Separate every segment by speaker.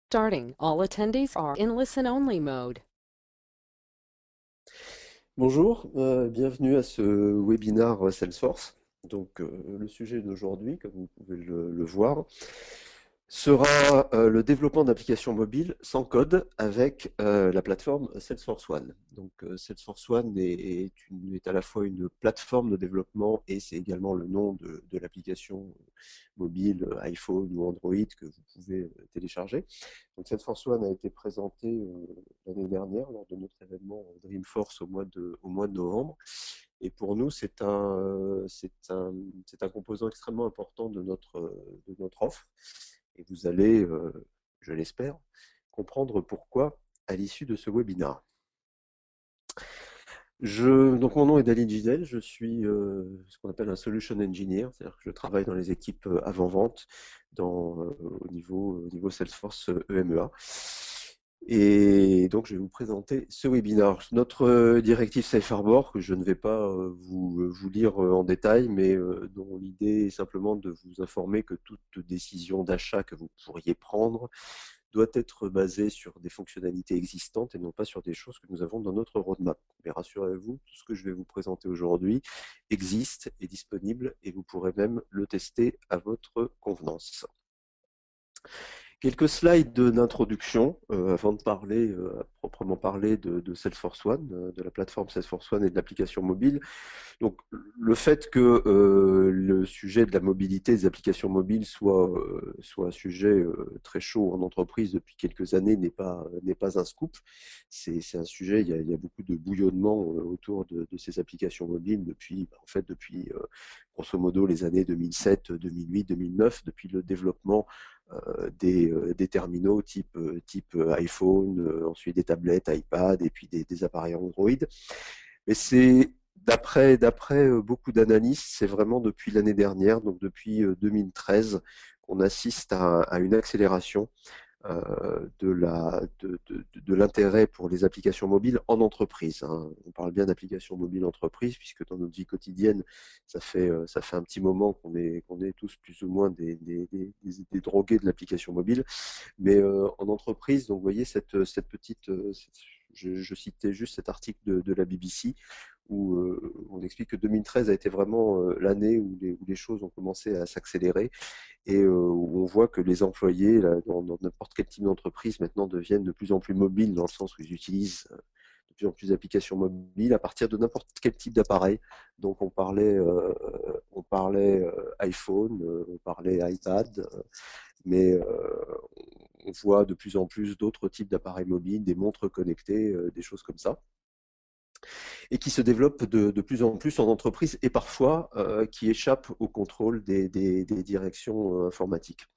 Speaker 1: Starting. All attendees are in listen-only mode.
Speaker 2: Bonjour, bienvenue à ce webinaire Salesforce. Donc, le sujet d'aujourd'hui, comme vous pouvez le voir, sera le développement d'applications mobiles sans code avec la plateforme Salesforce One. Donc, Salesforce One est à la fois une plateforme de développement et c'est également le nom de l'application mobile iPhone ou Android que vous pouvez télécharger. Donc, Salesforce One a été présenté l'année dernière lors de notre événement Dreamforce au mois de novembre. Et pour nous, c'est un composant extrêmement important de notre offre. Et vous allez, je l'espère, comprendre pourquoi à l'issue de ce webinaire. Donc mon nom est Daline Gisèle, je suis ce qu'on appelle un solution engineer, c'est-à-dire que je travaille dans les équipes avant-vente au niveau Salesforce EMEA. Et donc je vais vous présenter ce webinaire. Notre directive Safe Harbor, que je ne vais pas vous lire en détail, mais dont l'idée est simplement de vous informer que toute décision d'achat que vous pourriez prendre doit être basé sur des fonctionnalités existantes et non pas sur des choses que nous avons dans notre roadmap. Mais rassurez-vous, tout ce que je vais vous présenter aujourd'hui existe, est disponible et vous pourrez même le tester à votre convenance. Quelques slides d'introduction avant de parler, à proprement parler de Salesforce One, de la plateforme Salesforce One et de l'application mobile. Donc, le fait que le sujet de la mobilité des applications mobiles soit un sujet très chaud en entreprise depuis quelques années n'est pas un scoop. C'est un sujet, il y a beaucoup de bouillonnement autour de ces applications mobiles depuis grosso modo les années 2007, 2008, 2009, depuis le développement des terminaux type iPhone, ensuite des tablettes, iPad et puis des appareils Android. Mais c'est d'après beaucoup d'analystes, c'est vraiment depuis l'année dernière, donc depuis 2013, qu'on assiste à une accélération de l'intérêt pour les applications mobiles en entreprise, hein. On parle bien d'applications mobiles entreprise, puisque dans notre vie quotidienne, ça fait un petit moment qu'on est tous plus ou moins des drogués de l'application mobile. Mais en entreprise, donc vous voyez cette petite, je citais juste cet article de la BBC où on explique que 2013 a été vraiment l'année où les choses ont commencé à s'accélérer et où on voit que les employés là, dans n'importe quel type d'entreprise maintenant deviennent de plus en plus mobiles dans le sens où ils utilisent de plus en plus d'applications mobiles à partir de n'importe quel type d'appareil. Donc on parlait iPhone, on parlait iPad, mais on voit de plus en plus d'autres types d'appareils mobiles, des montres connectées, des choses comme ça, et qui se développent de plus en plus en entreprise et parfois qui échappent au contrôle des directions informatiques.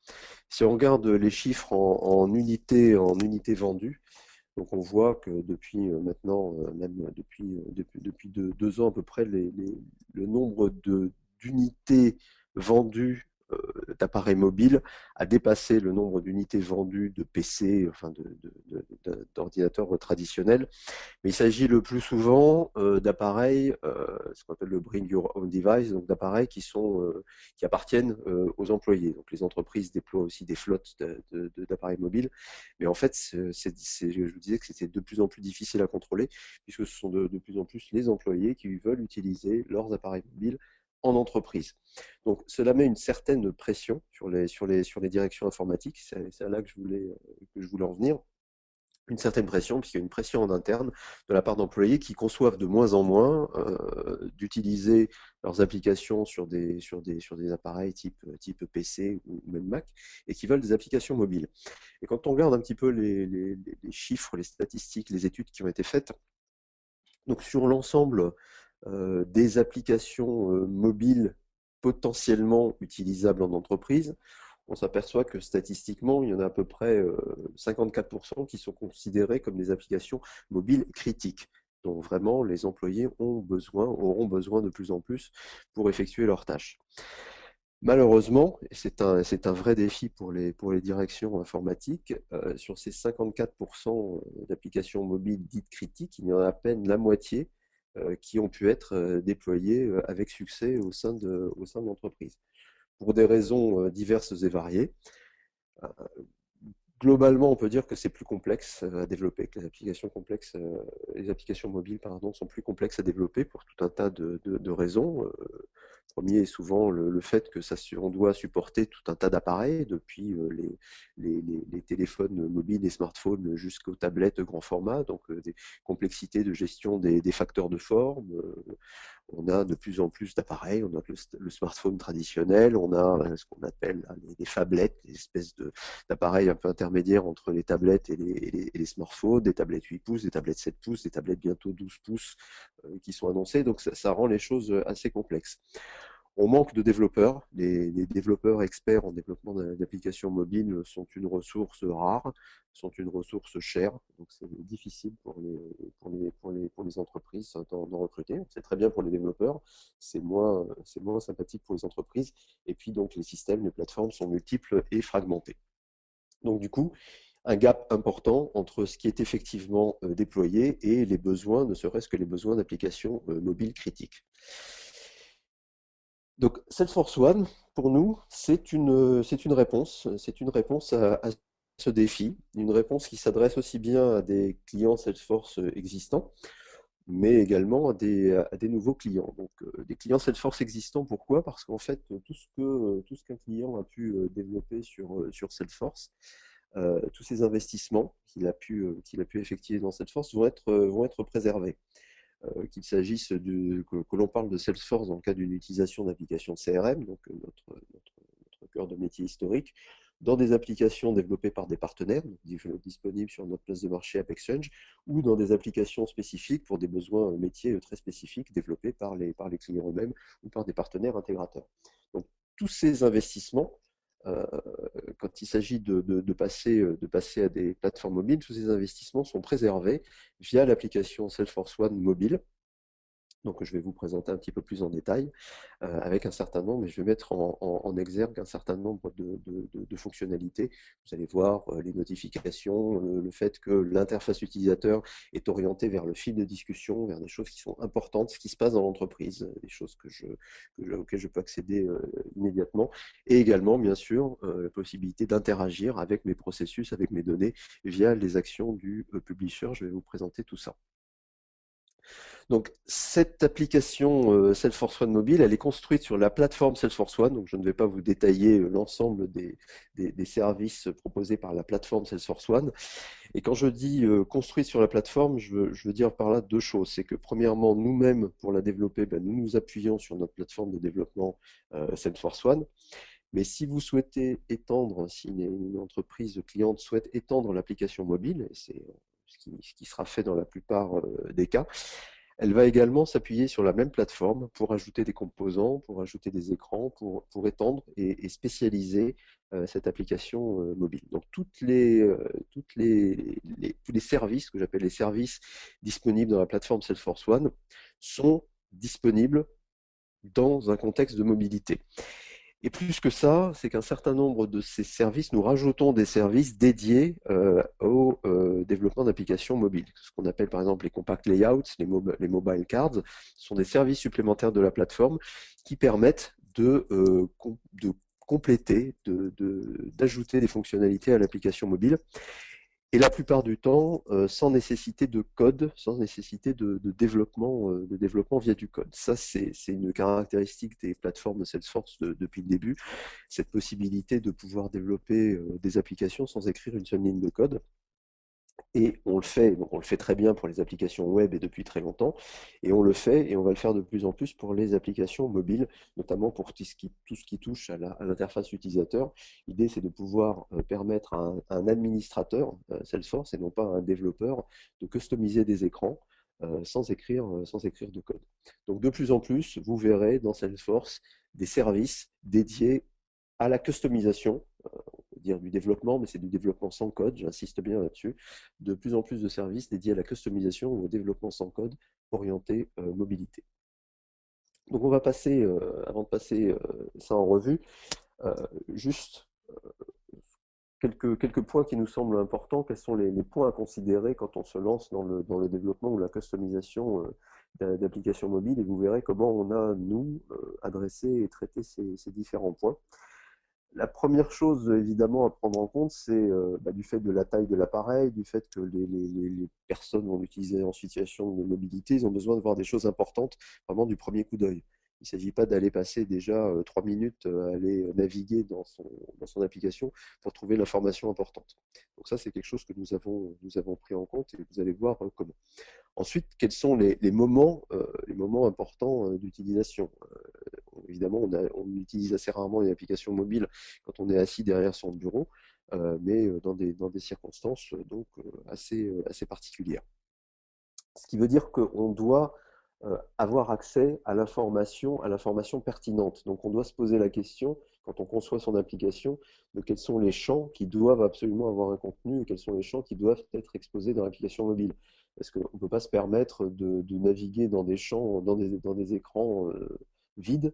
Speaker 2: Si on regarde les chiffres en unités vendues, donc on voit que depuis maintenant, même depuis deux ans à peu près, le nombre d'unités vendues d'appareils mobiles a dépassé le nombre d'unités vendues de PC, enfin d'ordinateurs traditionnels. Mais il s'agit le plus souvent d'appareils, ce qu'on appelle le Bring Your Own Device, donc d'appareils qui appartiennent aux employés. Donc les entreprises déploient aussi des flottes d'appareils mobiles, mais en fait, je vous disais que c'était de plus en plus difficile à contrôler, puisque ce sont de plus en plus les employés qui veulent utiliser leurs appareils mobiles en entreprise. Donc cela met une certaine pression sur les directions informatiques, c'est là que je voulais en venir, une certaine pression, puisqu'il y a une pression en interne de la part d'employés qui conçoivent de moins en moins d'utiliser leurs applications sur des appareils type PC ou même Mac, et qui veulent des applications mobiles. Et quand on regarde un petit peu les chiffres, les statistiques, les études qui ont été faites, donc sur l'ensemble des applications mobiles potentiellement utilisables en entreprise, on s'aperçoit que statistiquement, il y en a à peu près 54% qui sont considérées comme des applications mobiles critiques, dont vraiment les employés auront besoin de plus en plus pour effectuer leurs tâches. Malheureusement, et c'est un vrai défi pour les directions informatiques, sur ces 54% d'applications mobiles dites critiques, il y en a à peine la moitié qui ont pu être déployées avec succès au sein de l'entreprise. Pour des raisons diverses et variées. Globalement, on peut dire que c'est plus complexe à développer, que les applications mobiles, pardon, sont plus complexes à développer pour tout un tas de raisons. Premier est souvent le fait que on doit supporter tout un tas d'appareils, depuis les téléphones mobiles et smartphones jusqu'aux tablettes grand format, donc des complexités de gestion des facteurs de forme. On a de plus en plus d'appareils, on a le smartphone traditionnel, on a ce qu'on appelle là, les phablettes, des espèces d'appareils un peu intermédiaires entre les tablettes et les smartphones, des tablettes 8 pouces, des tablettes 7 pouces, des tablettes bientôt 12 pouces qui sont annoncées, donc ça rend les choses assez complexes. On manque de développeurs. Les développeurs experts en développement d'applications mobiles sont une ressource rare, sont une ressource chère. Donc c'est difficile pour les entreprises d'en recruter. C'est très bien pour les développeurs, c'est moins sympathique pour les entreprises. Et puis donc les systèmes, les plateformes sont multiples et fragmentés. Donc du coup, un gap important entre ce qui est effectivement déployé et les besoins, ne serait-ce que les besoins d'applications mobiles critiques. Donc Salesforce One, pour nous, c'est une réponse à ce défi, une réponse qui s'adresse aussi bien à des clients Salesforce existants, mais également à des nouveaux clients. Donc des clients Salesforce existants, pourquoi? Parce qu'en fait, tout ce qu'un client a pu développer sur Salesforce, tous ces investissements qu'il a pu effectuer dans Salesforce vont être préservés. Qu'il s'agisse que l'on parle de Salesforce dans le cas d'une utilisation d'applications CRM, donc notre cœur de métier historique, dans des applications développées par des partenaires, disponibles sur notre place de marché AppExchange, ou dans des applications spécifiques pour des besoins métiers très spécifiques développés par les clients eux-mêmes ou par des partenaires intégrateurs. Donc tous ces investissements, euh, quand il s'agit de passer à des plateformes mobiles, tous ces investissements sont préservés via l'application Salesforce One mobile. Donc je vais vous présenter un petit peu plus en détail avec un certain nombre, et je vais mettre en exergue un certain nombre de fonctionnalités. Vous allez voir les notifications, le fait que l'interface utilisateur est orientée vers le fil de discussion, vers des choses qui sont importantes, ce qui se passe dans l'entreprise, des choses auxquelles je peux accéder immédiatement, et également, bien sûr, la possibilité d'interagir avec mes processus, avec mes données, via les actions du publisher. Je vais vous présenter tout ça. Donc, cette application Salesforce One Mobile, elle est construite sur la plateforme Salesforce One. Donc, je ne vais pas vous détailler l'ensemble des services proposés par la plateforme Salesforce One. Et quand je dis construite sur la plateforme, je veux dire par là deux choses. C'est que premièrement, nous-mêmes, pour la développer, nous nous appuyons sur notre plateforme de développement Salesforce One. Mais si vous souhaitez étendre, si une entreprise cliente souhaite étendre l'application mobile, et c'est ce qui sera fait dans la plupart des cas, elle va également s'appuyer sur la même plateforme pour ajouter des composants, pour ajouter des écrans, pour étendre et spécialiser cette application mobile. Donc tous les services, que j'appelle les services disponibles dans la plateforme Salesforce One, sont disponibles dans un contexte de mobilité. Et plus que ça, c'est qu'un certain nombre de ces services, nous rajoutons des services dédiés au développement d'applications mobiles. Ce qu'on appelle par exemple les compact layouts, les mobile cards, ce sont des services supplémentaires de la plateforme qui permettent de compléter, d'ajouter des fonctionnalités à l'application mobile. Et la plupart du temps, sans nécessité de code, sans nécessité de développement via du code. Ça, c'est une caractéristique des plateformes Salesforce depuis le début, cette possibilité de pouvoir développer des applications sans écrire une seule ligne de code. Et on le fait très bien pour les applications web et depuis très longtemps, et on le fait et on va le faire de plus en plus pour les applications mobiles, notamment pour tout ce qui touche à l'interface utilisateur. L'idée, c'est de pouvoir permettre à un administrateur Salesforce et non pas à un développeur de customiser des écrans sans écrire de code. Donc de plus en plus, vous verrez dans Salesforce des services dédiés à la customisation, dire du développement, mais c'est du développement sans code, j'insiste bien là-dessus, de plus en plus de services dédiés à la customisation ou au développement sans code orienté mobilité. Donc on va passer, avant de passer ça en revue, euh, juste quelques points qui nous semblent importants. Quels sont les points à considérer quand on se lance dans le développement ou la customisation d'applications mobiles, et vous verrez comment on a, nous, adressé et traité ces différents points. La première chose, évidemment, à prendre en compte, c'est du fait de la taille de l'appareil, du fait que les personnes vont l'utiliser en situation de mobilité, ils ont besoin de voir des choses importantes, vraiment du premier coup d'œil. Il ne s'agit pas d'aller passer déjà 3 minutes à aller naviguer dans son application pour trouver l'information importante. Donc ça, c'est quelque chose que nous avons pris en compte et vous allez voir comment. Ensuite, quels sont les moments importants d'utilisation? Évidemment, on utilise assez rarement une application mobile quand on est assis derrière son bureau, mais dans des circonstances assez particulières. Ce qui veut dire qu'on doit avoir accès à l'information pertinente. Donc on doit se poser la question, quand on conçoit son application, de quels sont les champs qui doivent absolument avoir un contenu et quels sont les champs qui doivent être exposés dans l'application mobile. Parce qu'on ne peut pas se permettre de naviguer dans des champs, dans des écrans vides,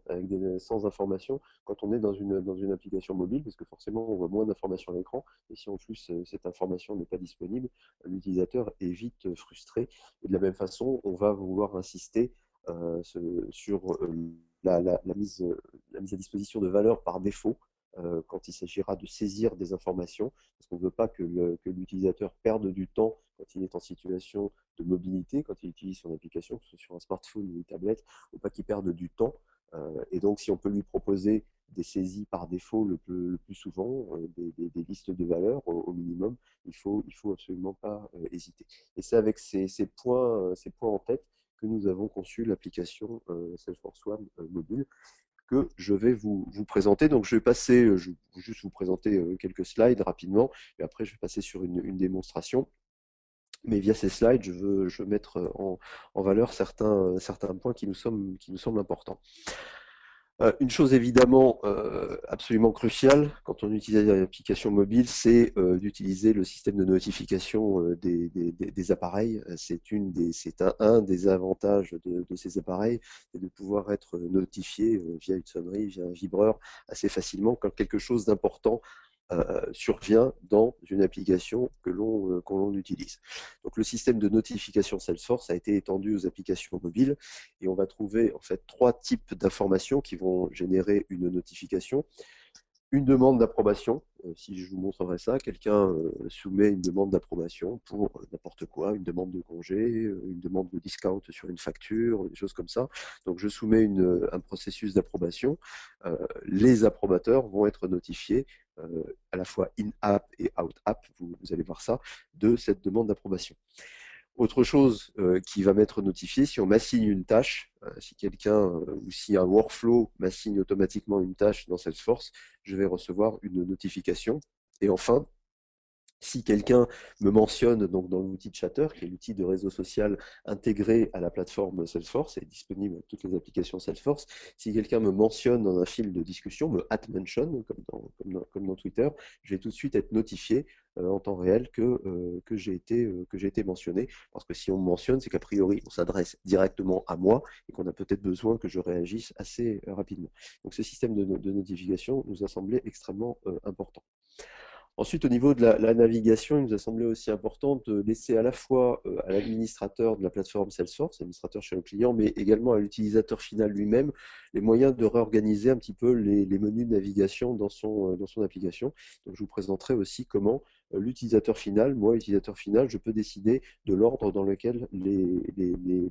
Speaker 2: sans information, quand on est dans une application mobile, parce que forcément on voit moins d'informations à l'écran, et si en plus cette information n'est pas disponible, l'utilisateur est vite frustré. Et de la même façon, on va vouloir insister sur la mise à disposition de valeurs par défaut quand il s'agira de saisir des informations, parce qu'on ne veut pas que l'utilisateur perde du temps quand il est en situation de mobilité, quand il utilise son application, que ce soit sur un smartphone ou une tablette, il ne faut pas qu'il perde du temps. Et donc, si on peut lui proposer des saisies par défaut le plus souvent, des listes de valeurs au minimum, il faut absolument pas hésiter. Et c'est avec ces points en tête que nous avons conçu l'application Salesforce One mobile que je vais vous présenter. Donc, je vais juste vous présenter quelques slides rapidement, et après, je vais passer sur une démonstration. Mais via ces slides, je veux mettre en valeur certains points qui nous semblent importants. Une chose évidemment absolument cruciale quand on utilise une application mobile, c'est d'utiliser le système de notification des appareils. C'est un des avantages de ces appareils, c'est de pouvoir être notifié via une sonnerie, via un vibreur assez facilement quand quelque chose d'important survient dans une application que l'on utilise. Donc le système de notification Salesforce a été étendu aux applications mobiles et on va trouver en fait 3 types d'informations qui vont générer une notification. Une demande d'approbation, si je vous montrerai ça, quelqu'un soumet une demande d'approbation pour n'importe quoi, une demande de congé, une demande de discount sur une facture, des choses comme ça. Donc je soumets un processus d'approbation. Les approbateurs vont être notifiés à la fois in-app et out-app, vous allez voir ça, de cette demande d'approbation. Autre chose qui va m'être notifié, si on m'assigne une tâche, si quelqu'un ou si un workflow m'assigne automatiquement une tâche dans Salesforce, je vais recevoir une notification. Et enfin, si quelqu'un me mentionne donc dans l'outil Chatter, qui est l'outil de réseau social intégré à la plateforme Salesforce et disponible dans toutes les applications Salesforce, si quelqu'un me mentionne dans un fil de discussion, me @mention comme dans Twitter, je vais tout de suite être notifié en temps réel que j'ai été mentionné. Parce que si on me mentionne, c'est qu'a priori on s'adresse directement à moi et qu'on a peut-être besoin que je réagisse assez rapidement. Donc ce système de notification nous a semblé extrêmement important. Ensuite, au niveau de la navigation, il nous a semblé aussi important de laisser à la fois à l'administrateur de la plateforme Salesforce, administrateur chez le client, mais également à l'utilisateur final lui-même, les moyens de réorganiser un petit peu les menus de navigation dans son application. Donc, je vous présenterai aussi comment l'utilisateur final, moi, utilisateur final, je peux décider de l'ordre dans lequel les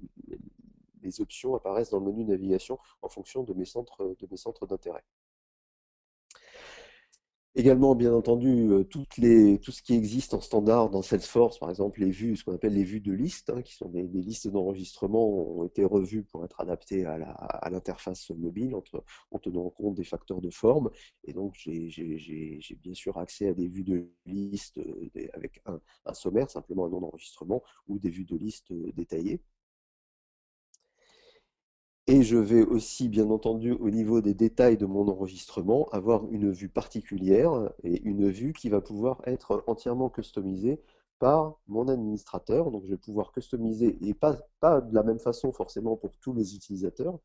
Speaker 2: options apparaissent dans le menu de navigation en fonction de mes centres d'intérêt. Également, bien entendu, tout ce qui existe en standard dans Salesforce, par exemple les vues, ce qu'on appelle les vues de liste, hein, qui sont des listes d'enregistrement, ont été revues pour être adaptées à l'interface mobile en tenant compte des facteurs de forme. Et donc, j'ai bien sûr accès à des vues de liste avec un sommaire, simplement un nom d'enregistrement, ou des vues de liste détaillées. Et je vais aussi, bien entendu, au niveau des détails de mon enregistrement, avoir une vue particulière et une vue qui va pouvoir être entièrement customisée par mon administrateur. Donc, je vais pouvoir customiser, et pas de la même façon forcément pour tous les utilisateurs,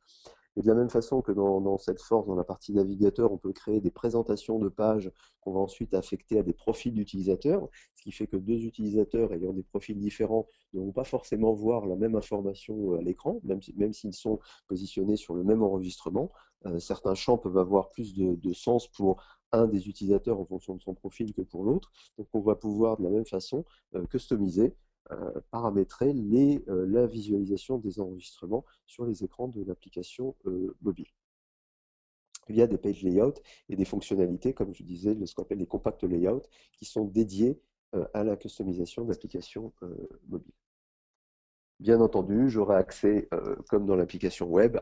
Speaker 2: et de la même façon que dans Salesforce, dans la partie navigateur, on peut créer des présentations de pages qu'on va ensuite affecter à des profils d'utilisateurs, ce qui fait que 2 utilisateurs ayant des profils différents ne vont pas forcément voir la même information à l'écran, même s'ils sont positionnés sur le même enregistrement. Certains champs peuvent avoir plus de sens pour un des utilisateurs en fonction de son profil que pour l'autre. Donc on va pouvoir de la même façon customiser, paramétrer la visualisation des enregistrements sur les écrans de l'application mobile via des page layouts et des fonctionnalités, comme je disais, ce qu'on appelle les compact layouts, qui sont dédiés à la customisation d'applications mobiles. Bien entendu, j'aurai accès, comme dans l'application web,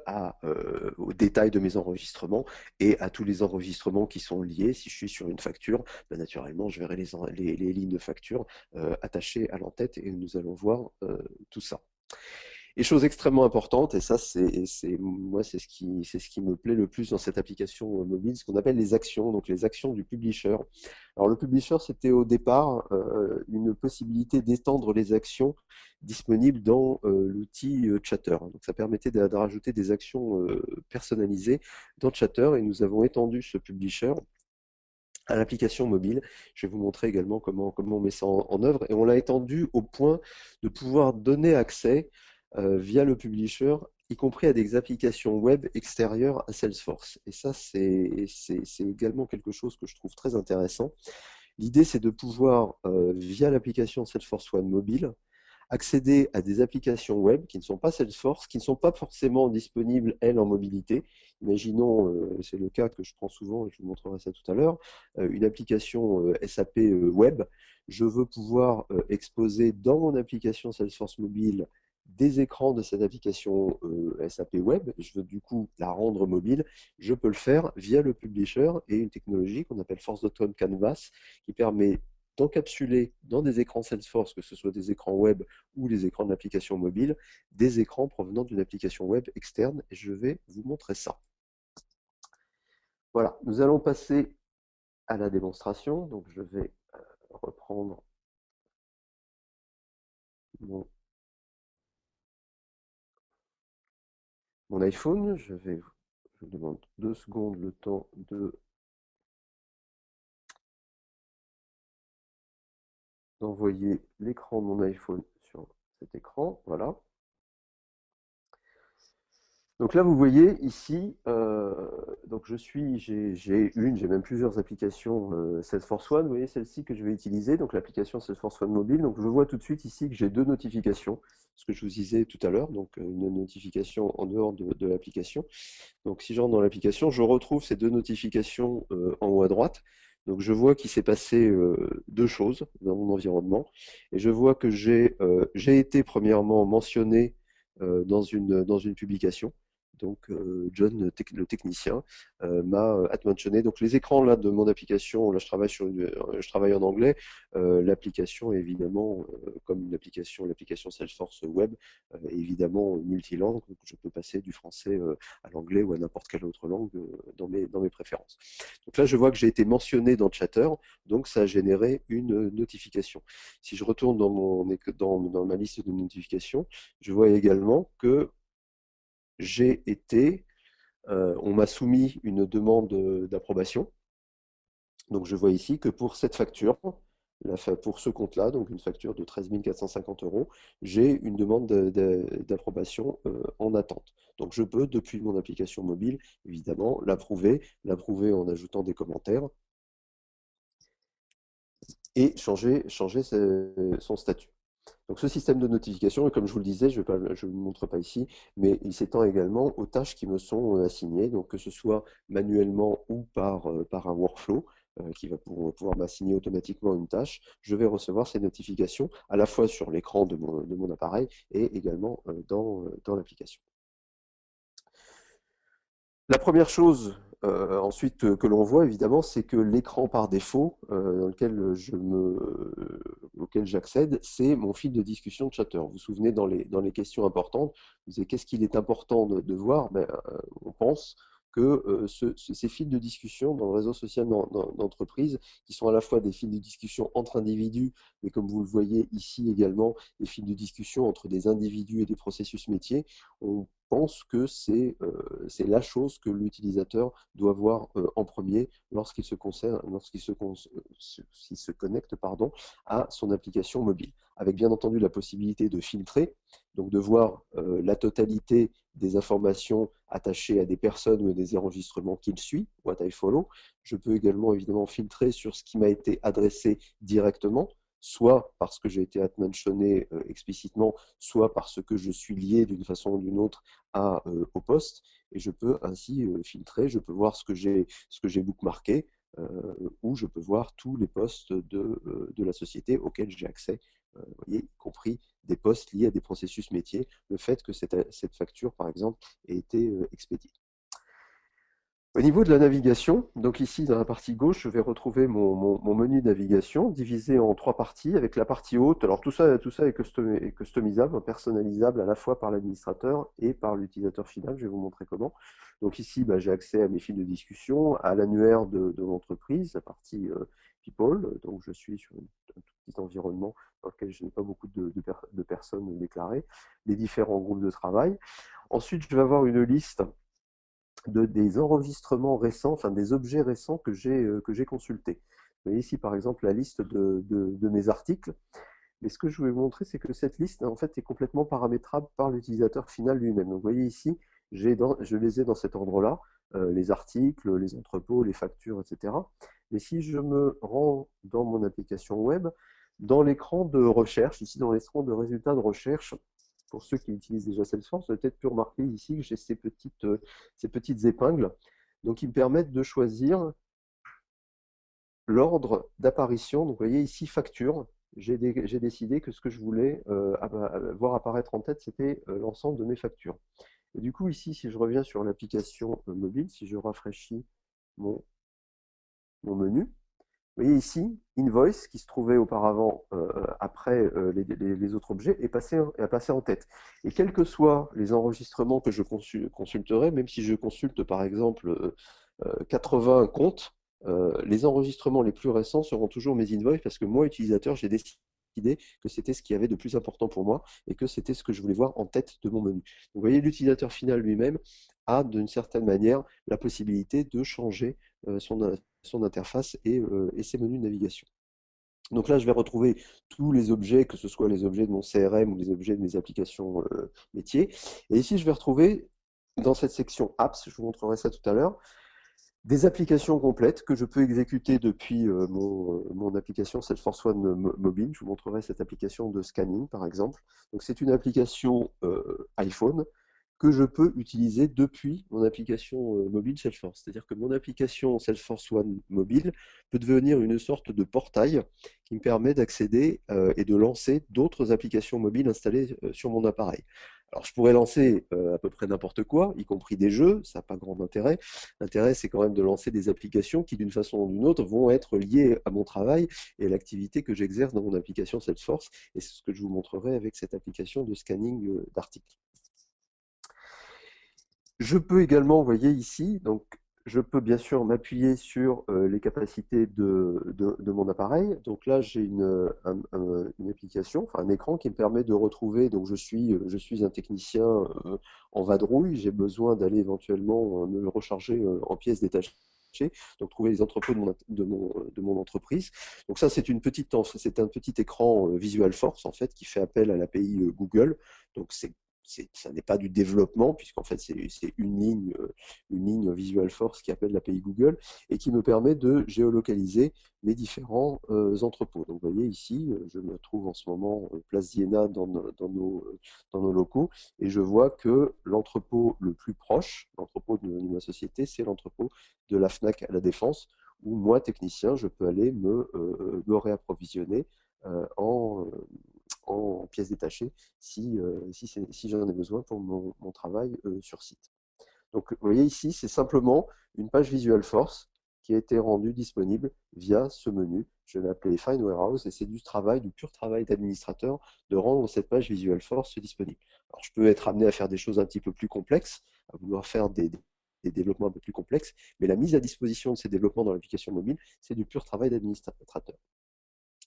Speaker 2: aux détails de mes enregistrements et à tous les enregistrements qui sont liés. Si je suis sur une facture, ben, naturellement, je verrai les lignes de facture attachées à l'entête et nous allons voir tout ça. Et chose extrêmement importante, et ça, moi, c'est ce qui me plaît le plus dans cette application mobile, ce qu'on appelle les actions, donc les actions du publisher. Alors, le publisher, c'était au départ une possibilité d'étendre les actions disponibles dans l'outil Chatter. Donc, ça permettait de rajouter des actions personnalisées dans Chatter, et nous avons étendu ce publisher à l'application mobile. Je vais vous montrer également comment on met ça en œuvre, et on l'a étendu au point de pouvoir donner accès via le publisher, y compris à des applications web extérieures à Salesforce. Et ça, c'est également quelque chose que je trouve très intéressant. L'idée, c'est de pouvoir, via l'application Salesforce One mobile, accéder à des applications web qui ne sont pas Salesforce, qui ne sont pas forcément disponibles, elles, en mobilité. Imaginons, c'est le cas que je prends souvent, et je vous montrerai ça tout à l'heure, une application SAP web. Je veux pouvoir exposer dans mon application Salesforce mobile des écrans de cette application SAP web. Je veux du coup la rendre mobile. Je peux le faire via le publisher et une technologie qu'on appelle Force.com Canvas qui permet d'encapsuler dans des écrans Salesforce, que ce soit des écrans web ou les écrans de l'application mobile, des écrans provenant d'une application web externe, et je vais vous montrer ça. Voilà, nous allons passer à la démonstration. Donc je vais reprendre mon iPhone. Je vous demande 2 secondes le temps d'envoyer l'écran de mon iPhone sur cet écran. Voilà. Donc là, vous voyez ici, donc j'ai même plusieurs applications Salesforce One. Vous voyez celle-ci que je vais utiliser, donc l'application Salesforce One Mobile. Donc je vois tout de suite ici que j'ai 2 notifications, ce que je vous disais tout à l'heure, donc une notification en dehors de l'application. Donc si je rentre dans l'application, je retrouve ces 2 notifications en haut à droite. Donc je vois qu'il s'est passé 2 choses dans mon environnement, et je vois que j'ai été premièrement mentionné dans une publication. Donc John, le technicien, m'a mentionné. Donc les écrans là de mon application, là je travaille en anglais. L'application est évidemment, comme l'application Salesforce Web, est évidemment multilangue. Donc je peux passer du français à l'anglais ou à n'importe quelle autre langue dans mes préférences. Donc là, je vois que j'ai été mentionné dans Chatter, donc ça a généré une notification. Si je retourne dans ma liste de notifications, je vois également que on m'a soumis une demande d'approbation. Donc je vois ici que pour cette facture, pour ce compte-là, donc une facture de 13 450 €, j'ai une demande d'approbation en attente. Donc je peux, depuis mon application mobile, évidemment, l'approuver en ajoutant des commentaires et changer son statut. Donc ce système de notification, comme je vous le disais, je ne vous le montre pas ici, mais il s'étend également aux tâches qui me sont assignées, donc que ce soit manuellement ou par un workflow qui va pouvoir m'assigner automatiquement une tâche. Je vais recevoir ces notifications à la fois sur l'écran de mon appareil et également dans l'application. La première chose ensuite que l'on voit évidemment, c'est que l'écran par défaut auquel j'accède, c'est mon fil de discussion de Chatter. Vous vous souvenez dans les questions importantes, vous disiez qu'est-ce qu'il est important de voir? On pense que ces fils de discussion dans le réseau social d'entreprise, qui sont à la fois des fils de discussion entre individus, mais comme vous le voyez ici également, des fils de discussion entre des individus et des processus métiers, ont pense que c'est la chose que l'utilisateur doit voir en premier s'il se connecte pardon, à son application mobile, avec bien entendu la possibilité de filtrer, donc de voir la totalité des informations attachées à des personnes ou à des enregistrements qu'il suit, what I follow. Je peux également évidemment filtrer sur ce qui m'a été adressé directement, soit parce que j'ai été mentionné explicitement, soit parce que je suis lié d'une façon ou d'une autre au poste, et je peux ainsi filtrer, je peux voir ce que j'ai bookmarké, ou je peux voir tous les posts de la société auxquels j'ai accès, vous voyez, y compris des posts liés à des processus métiers, le fait que cette facture, par exemple, ait été expédiée. Au niveau de la navigation, donc ici dans la partie gauche, je vais retrouver mon menu de navigation divisé en 3 parties avec la partie haute. Alors tout ça est customisable, personnalisable à la fois par l'administrateur et par l'utilisateur final. Je vais vous montrer comment. Donc ici, bah, j'ai accès à mes fils de discussion, à l'annuaire de l'entreprise, la partie People. Donc je suis sur un tout petit environnement dans lequel je n'ai pas beaucoup de personnes déclarées, les différents groupes de travail. Ensuite, je vais avoir une liste des enregistrements récents, enfin des objets récents que j'ai consultés. Vous voyez ici par exemple la liste de mes articles. Mais ce que je vais vous montrer, c'est que cette liste en fait est complètement paramétrable par l'utilisateur final lui-même. Donc vous voyez ici, je les ai dans cet ordre-là, les articles, les entrepôts, les factures, etc. Mais si je me rends dans mon application web, dans l'écran de recherche, ici dans l'écran de résultats de recherche, pour ceux qui utilisent déjà Salesforce, vous avez peut-être pu remarquer ici que j'ai ces petites épingles, donc qui me permettent de choisir l'ordre d'apparition. Donc vous voyez ici, facture. J'ai décidé que ce que je voulais voir apparaître en tête, c'était l'ensemble de mes factures. Et du coup, ici, si je reviens sur l'application mobile, si je rafraîchis mon menu, vous voyez ici, Invoice, qui se trouvait auparavant après les autres objets, est passé en tête. Et quels que soient les enregistrements que je consulterai, même si je consulte par exemple 80 comptes, les enregistrements les plus récents seront toujours mes invoices parce que moi, utilisateur, j'ai décidé que c'était ce qui avait de plus important pour moi et que c'était ce que je voulais voir en tête de mon menu. Donc, vous voyez, l'utilisateur final lui-même a d'une certaine manière la possibilité de changer son interface et ses menus de navigation. Donc là, je vais retrouver tous les objets, que ce soit les objets de mon CRM ou les objets de mes applications métiers. Et ici, je vais retrouver dans cette section Apps, je vous montrerai ça tout à l'heure, des applications complètes que je peux exécuter depuis mon application Salesforce One mobile. Je vous montrerai cette application de scanning, par exemple. Donc, c'est une application iPhone que je peux utiliser depuis mon application mobile Salesforce. C'est-à-dire que mon application Salesforce One mobile peut devenir une sorte de portail qui me permet d'accéder et de lancer d'autres applications mobiles installées sur mon appareil. Alors, je pourrais lancer à peu près n'importe quoi, y compris des jeux, ça n'a pas grand intérêt. L'intérêt, c'est quand même de lancer des applications qui, d'une façon ou d'une autre, vont être liées à mon travail et à l'activité que j'exerce dans mon application Salesforce. Et c'est ce que je vous montrerai avec cette application de scanning d'articles. Je peux également, vous voyez ici, donc je peux bien sûr m'appuyer sur les capacités de mon appareil. Donc là, j'ai une application, enfin un écran qui me permet de retrouver, donc je suis un technicien en vadrouille, j'ai besoin d'aller éventuellement me recharger en pièces détachées. Donc trouver les entrepôts de mon entreprise. Donc ça, c'est un petit écran Visual Force en fait qui fait appel à l'API Google. Donc ça n'est pas du développement, puisqu'en fait, c'est une ligne Visual Force qui appelle l'API Google et qui me permet de géolocaliser mes différents entrepôts. Donc, vous voyez ici, je me trouve en ce moment place d'Iéna dans nos locaux et je vois que l'entrepôt le plus proche, l'entrepôt de ma société, c'est l'entrepôt de la FNAC à la Défense, où moi, technicien, je peux aller me réapprovisionner en pièces détachées si j'en ai besoin pour mon travail sur site. Donc, vous voyez ici, c'est simplement une page Visual Force qui a été rendue disponible via ce menu. Je l'ai appelé Find Warehouse et c'est du pur travail d'administrateur de rendre cette page Visual Force disponible. Alors, je peux être amené à faire des choses un petit peu plus complexes, à vouloir faire des développements un peu plus complexes, mais la mise à disposition de ces développements dans l'application mobile, c'est du pur travail d'administrateur.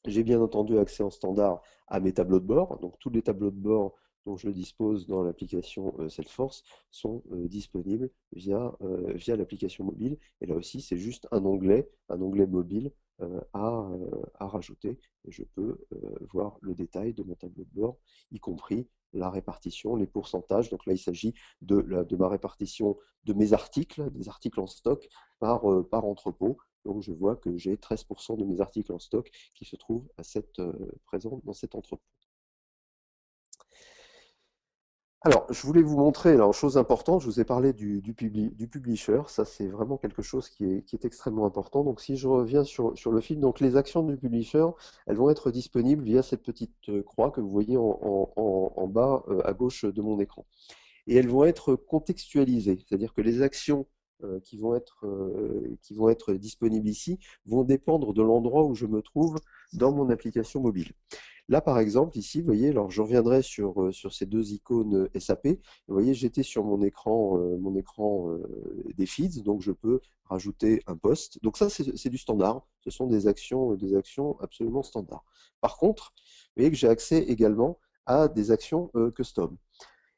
Speaker 2: J'ai bien entendu accès en standard à mes tableaux de bord. Donc tous les tableaux de bord dont je dispose dans l'application Salesforce sont disponibles via l'application mobile. Et là aussi, c'est juste un onglet mobile à rajouter. Et je peux voir le détail de mon tableau de bord, y compris la répartition, les pourcentages. Donc là, il s'agit de ma répartition de mes articles, des articles en stock par entrepôt. Donc je vois que j'ai 13% de mes articles en stock qui se trouvent présents dans cet entrepôt. Alors, je voulais vous montrer, alors, chose importante, je vous ai parlé du publisher, ça c'est vraiment quelque chose qui est extrêmement important. Donc si je reviens sur le fil, donc les actions du publisher, elles vont être disponibles via cette petite croix que vous voyez en bas à gauche de mon écran. Et elles vont être contextualisées, c'est-à-dire que les actions qui vont être disponibles ici vont dépendre de l'endroit où je me trouve dans mon application mobile. Là, par exemple, ici, vous voyez, alors je reviendrai sur ces deux icônes SAP. Vous voyez, j'étais sur mon écran des feeds, donc je peux rajouter un post. Donc ça, c'est du standard. Ce sont des actions absolument standards. Par contre, vous voyez que j'ai accès également à des actions custom.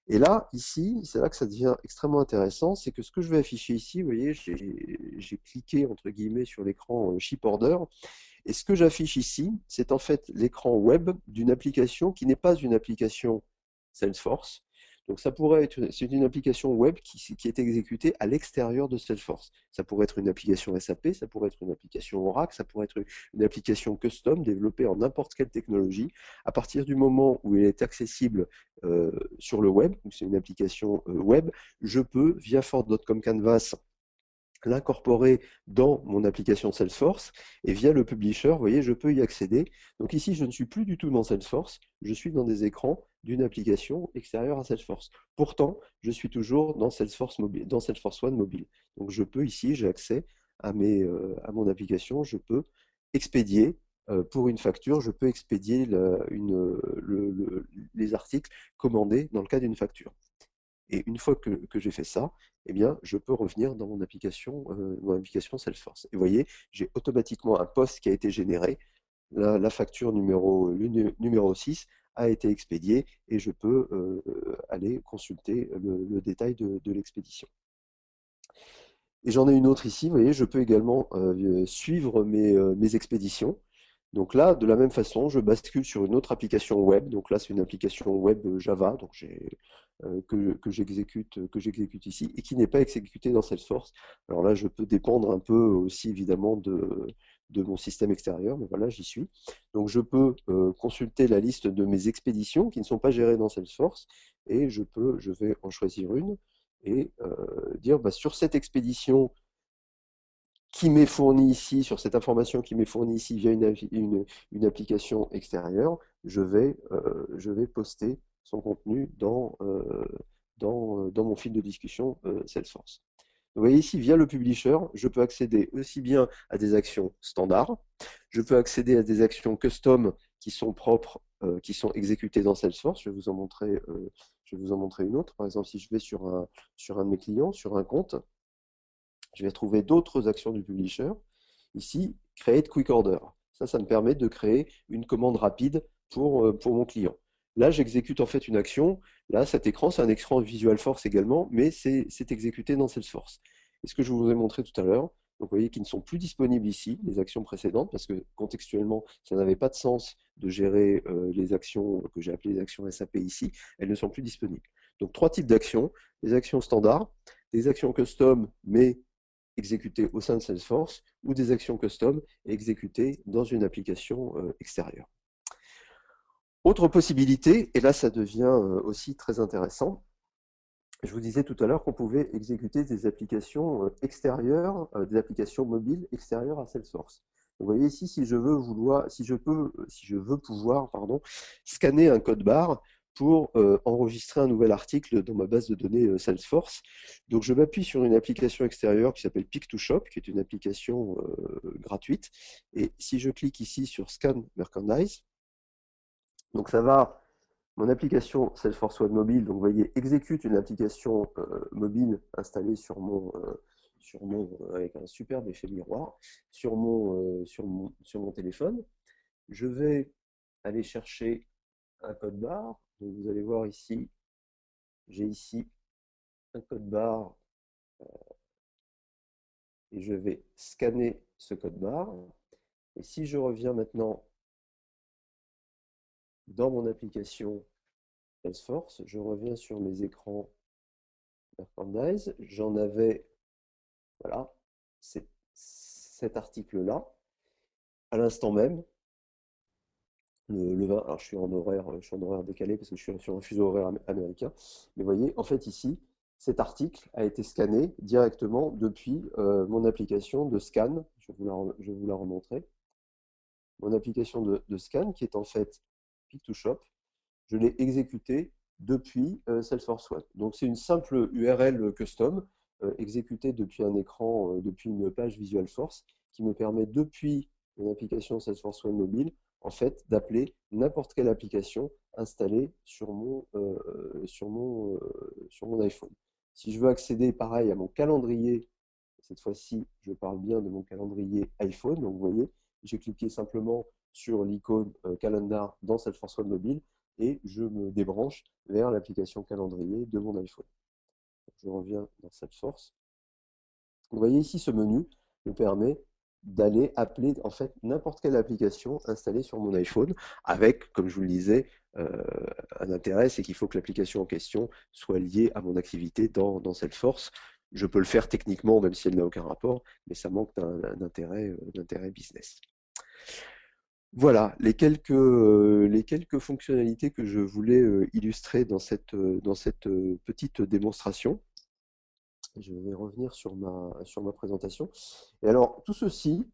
Speaker 2: Et là, ici, c'est là que ça devient extrêmement intéressant, c'est que ce que je vais afficher ici, vous voyez, j'ai cliqué entre guillemets sur l'écran Ship Order, et ce que j'affiche ici, c'est en fait l'écran web d'une application qui n'est pas une application Salesforce. Donc ça pourrait être, c'est une application web qui est exécutée à l'extérieur de Salesforce. Ça pourrait être une application SAP, ça pourrait être une application Oracle, ça pourrait être une application custom développée en n'importe quelle technologie. À partir du moment où elle est accessible sur le web, donc c'est une application web, je peux, via Ford.com Canvas, l'incorporer dans mon application Salesforce et via le publisher, vous voyez, je peux y accéder. Donc ici, je ne suis plus du tout dans Salesforce, je suis dans des écrans d'une application extérieure à Salesforce. Pourtant, je suis toujours dans Salesforce mobile, dans Salesforce One mobile. Donc je peux ici, j'ai accès à mon application, je peux expédier pour une facture, je peux expédier les articles commandés dans le cas d'une facture. Et une fois que j'ai fait ça, eh bien, je peux revenir dans mon application Salesforce. Et vous voyez, j'ai automatiquement un post qui a été généré. La facture numéro 6 a été expédiée et je peux aller consulter le détail de l'expédition. Et j'en ai une autre ici, vous voyez, je peux également suivre mes expéditions. Donc là, de la même façon, je bascule sur une autre application web. Donc là, c'est une application web Java que j'exécute ici et qui n'est pas exécutée dans Salesforce. Alors là, je peux dépendre un peu aussi évidemment de mon système extérieur, mais voilà, j'y suis. Donc je peux consulter la liste de mes expéditions qui ne sont pas gérées dans Salesforce et je vais en choisir une et dire bah, sur cette expédition qui m'est fournie ici, sur cette information qui m'est fournie ici via une application extérieure, je vais poster son contenu dans mon fil de discussion Salesforce. Vous voyez ici, via le publisher, je peux accéder aussi bien à des actions standards, je peux accéder à des actions custom qui sont propres, qui sont exécutées dans Salesforce. Je vais vous en montrer une autre. Par exemple, si je vais sur un de mes clients, sur un compte, je vais trouver d'autres actions du publisher. Ici, Create Quick Order. Ça me permet de créer une commande rapide pour mon client. Là, j'exécute en fait une action. Là, cet écran, c'est un écran Visual Force également, mais c'est exécuté dans Salesforce. Et ce que je vous ai montré tout à l'heure, donc vous voyez qu'ils ne sont plus disponibles ici, les actions précédentes, parce que contextuellement, ça n'avait pas de sens de gérer les actions que j'ai appelées les actions SAP ici. Elles ne sont plus disponibles. Donc, trois types d'actions. Les actions standards, des actions custom, mais exécutées au sein de Salesforce, ou des actions custom exécutées dans une application extérieure. Autre possibilité, et là ça devient aussi très intéressant, je vous disais tout à l'heure qu'on pouvait exécuter des applications extérieures, des applications mobiles extérieures à Salesforce. Vous voyez ici, si je veux pouvoir, scanner un code barre pour enregistrer un nouvel article dans ma base de données Salesforce. Donc je m'appuie sur une application extérieure qui s'appelle Pick2Shop, qui est une application gratuite. Et si je clique ici sur Scan Merchandise, donc ça va mon application Salesforce One Mobile, donc vous voyez, exécute une application mobile installée avec un superbe effet miroir sur mon téléphone. Je vais aller chercher un code barre. Donc vous allez voir ici, j'ai ici un code barre et je vais scanner ce code barre. Et si je reviens maintenant dans mon application Salesforce, je reviens sur mes écrans merchandise, j'en avais, voilà, cet article-là, à l'instant même, le 20, alors je suis en horaire décalé parce que je suis sur un fuseau horaire américain, mais vous voyez, en fait ici, cet article a été scanné directement depuis mon application de scan, je vais vous la remontrer, mon application de scan qui est en fait Pick2Shop, je l'ai exécuté depuis Salesforce One. Donc c'est une simple URL custom exécutée depuis un écran, depuis une page Visual Force qui me permet depuis une application Salesforce One mobile en fait d'appeler n'importe quelle application installée sur mon iPhone. Si je veux accéder pareil à mon calendrier, cette fois-ci je parle bien de mon calendrier iPhone, donc vous voyez, j'ai cliqué simplement sur l'icône Calendar dans Salesforce One mobile et je me débranche vers l'application calendrier de mon iPhone. Je reviens dans Salesforce. Vous voyez ici, ce menu me permet d'aller appeler en fait n'importe quelle application installée sur mon iPhone avec, comme je vous le disais, un intérêt, c'est qu'il faut que l'application en question soit liée à mon activité dans Salesforce. Je peux le faire techniquement, même si elle n'a aucun rapport, mais ça manque d'intérêt business. Voilà les quelques fonctionnalités que je voulais illustrer dans cette petite démonstration. Je vais revenir sur ma présentation. Et alors, tout ceci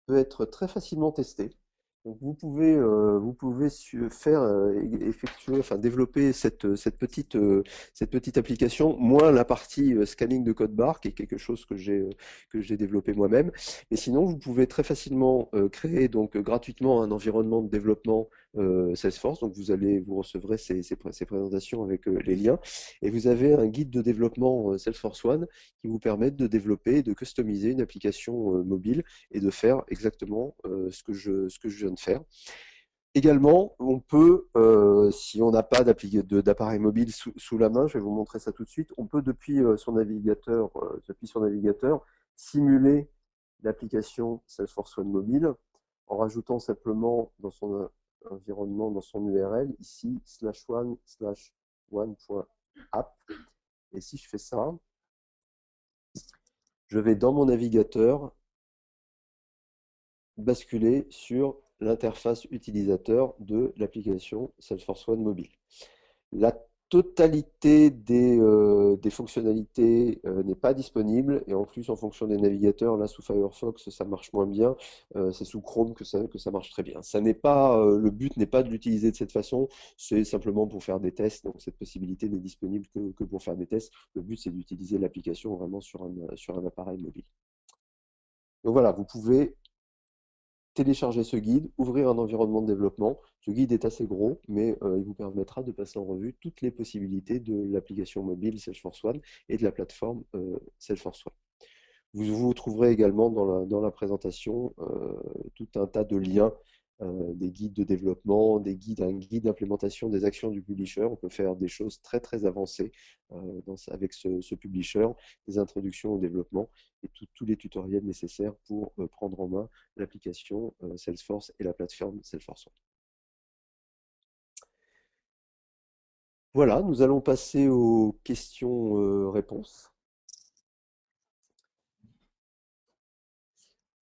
Speaker 2: peut être très facilement testé. Donc, vous pouvez faire effectuer, enfin développer cette petite application, moins la partie scanning de code barre, qui est quelque chose que j'ai développé moi-même. Mais sinon, vous pouvez très facilement créer donc gratuitement un environnement de développement Salesforce. Donc, vous recevrez ces présentations avec les liens. Et vous avez un guide de développement Salesforce One qui vous permet de développer et de customiser une application mobile et de faire exactement ce que je viens de faire. Également, on peut, si on n'a pas d'appareil mobile sous la main, je vais vous montrer ça tout de suite, on peut depuis son navigateur, simuler l'application Salesforce One mobile en rajoutant simplement dans son environnement, dans son URL, ici, /one/one.app. Et si je fais ça, je vais dans mon navigateur basculer sur l'interface utilisateur de l'application Salesforce One mobile. La totalité des fonctionnalités n'est pas disponible et en plus en fonction des navigateurs, là sous Firefox ça marche moins bien, c'est sous Chrome que ça marche très bien. Ça n'est pas, le but n'est pas de l'utiliser de cette façon, c'est simplement pour faire des tests, donc cette possibilité n'est disponible que pour faire des tests. Le but c'est d'utiliser l'application vraiment sur un appareil mobile. Donc voilà, vous pouvez télécharger ce guide, ouvrir un environnement de développement. Ce guide est assez gros, mais il vous permettra de passer en revue toutes les possibilités de l'application mobile Salesforce One et de la plateforme Salesforce One. Vous trouverez également dans la présentation tout un tas de liens, des guides de développement, un guide d'implémentation des actions du publisher. On peut faire des choses très très avancées avec ce publisher, des introductions au développement et tous les tutoriels nécessaires pour prendre en main l'application Salesforce et la plateforme Salesforce One. Voilà, nous allons passer aux questions-réponses.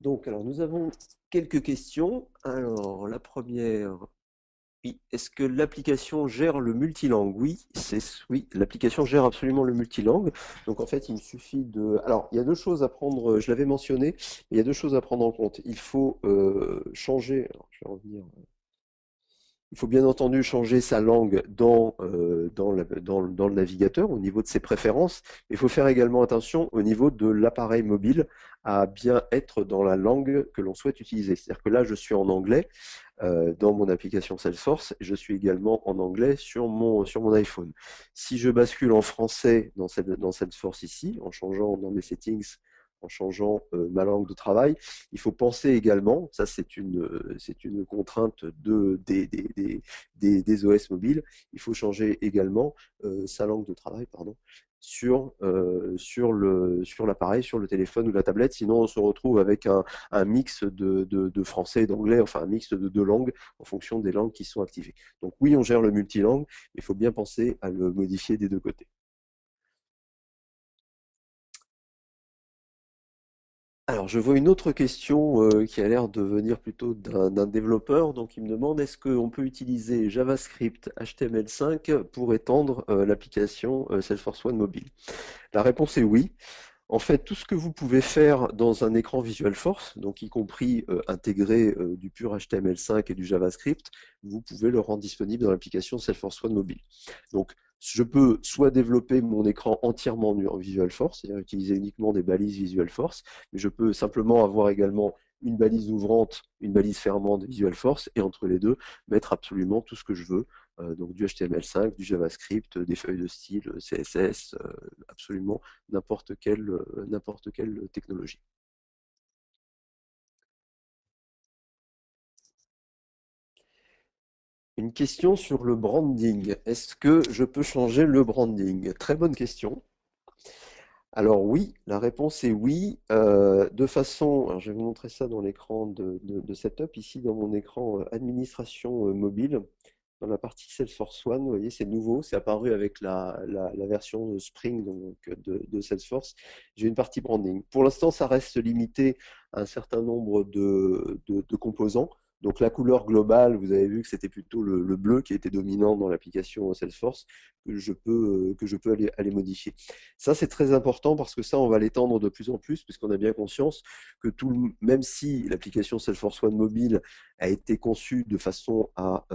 Speaker 2: Donc, alors, nous avons quelques questions. Alors, la première, oui, est-ce que l'application gère le multilangue? Oui, l'application gère absolument le multilangue. Donc, en fait, il me suffit de... Alors, il y a deux choses à prendre, je l'avais mentionné, mais il y a deux choses à prendre en compte. Il faut changer... Alors, je vais revenir... Il faut bien entendu changer sa langue dans le navigateur, au niveau de ses préférences. Il faut faire également attention au niveau de l'appareil mobile à bien être dans la langue que l'on souhaite utiliser. C'est-à-dire que là, je suis en anglais dans mon application Salesforce, et je suis également en anglais sur mon iPhone. Si je bascule en français dans Salesforce ici, en changeant dans mes settings en changeant ma langue de travail. Il faut penser également, ça c'est une contrainte des OS mobiles, il faut changer également sa langue de travail, pardon, sur l'appareil, sur le téléphone ou la tablette. Sinon, on se retrouve avec un mix de français et d'anglais, enfin un mix de deux langues en fonction des langues qui sont activées. Donc oui, on gère le multilangue, mais il faut bien penser à le modifier des deux côtés. Alors, je vois une autre question qui a l'air de venir plutôt d'un développeur. Donc, il me demande est-ce qu'on peut utiliser JavaScript HTML5 pour étendre l'application Salesforce One mobile? La réponse est oui. En fait, tout ce que vous pouvez faire dans un écran Visual Force, donc y compris intégrer du pur HTML5 et du JavaScript, vous pouvez le rendre disponible dans l'application Salesforce One mobile. Donc, je peux soit développer mon écran entièrement en Visual Force, c'est-à-dire utiliser uniquement des balises Visual Force, mais je peux simplement avoir également une balise ouvrante, une balise fermante Visual Force, et entre les deux, mettre absolument tout ce que je veux, donc du HTML5, du JavaScript, des feuilles de style, CSS, absolument n'importe quelle technologie. Une question sur le branding. Est-ce que je peux changer le branding? Très bonne question. Alors oui, la réponse est oui. De façon, alors je vais vous montrer ça dans l'écran de setup, ici dans mon écran administration mobile. Dans la partie Salesforce One, vous voyez, c'est nouveau, c'est apparu avec la version Spring donc, de Salesforce. J'ai une partie branding. Pour l'instant, ça reste limité à un certain nombre de composants. Donc la couleur globale, vous avez vu que c'était plutôt le bleu qui était dominant dans l'application Salesforce, que je peux aller modifier. Ça, c'est très important parce que ça, on va l'étendre de plus en plus, puisqu'on a bien conscience que même si l'application Salesforce One Mobile a été conçue de façon à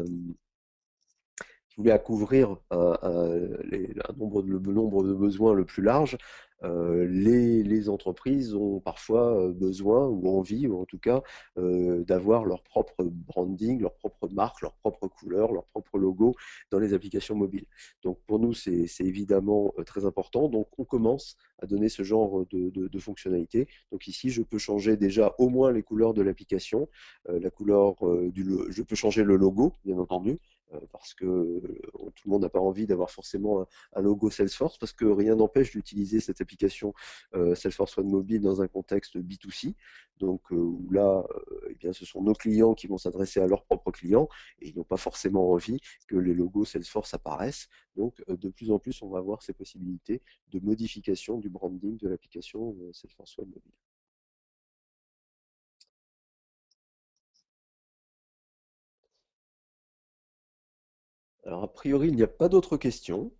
Speaker 2: voulait à couvrir le nombre de besoins le plus large, les entreprises ont parfois besoin ou envie, ou en tout cas, d'avoir leur propre branding, leur propre marque, leur propre couleur, leur propre logo dans les applications mobiles. Donc pour nous, c'est évidemment très important. Donc on commence à donner ce genre de fonctionnalités. Donc ici, je peux changer déjà au moins les couleurs de l'application, la couleur je peux changer le logo, bien entendu, parce que tout le monde n'a pas envie d'avoir forcément un logo Salesforce, parce que rien n'empêche d'utiliser cette application Salesforce One Mobile dans un contexte B2C, donc où là, eh bien, ce sont nos clients qui vont s'adresser à leurs propres clients, et ils n'ont pas forcément envie que les logos Salesforce apparaissent. Donc de plus en plus, on va avoir ces possibilités de modification du branding de l'application Salesforce One Mobile. Alors a priori, il n'y a pas d'autres questions.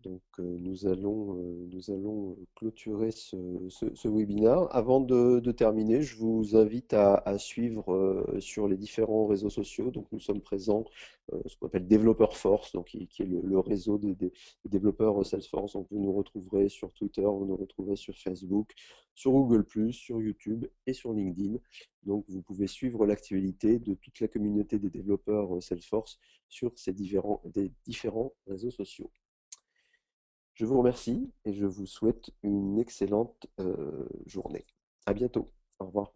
Speaker 2: Donc, nous allons clôturer ce webinaire. Avant de terminer, je vous invite à suivre sur les différents réseaux sociaux. Donc, nous sommes présents, ce qu'on appelle Developer Force, donc, qui est le réseau des développeurs Salesforce. Donc, vous nous retrouverez sur Twitter, vous nous retrouverez sur Facebook, sur Google+, sur YouTube et sur LinkedIn. Donc, vous pouvez suivre l'actualité de toute la communauté des développeurs Salesforce sur des différents réseaux sociaux. Je vous remercie et je vous souhaite une excellente journée. À bientôt. Au revoir.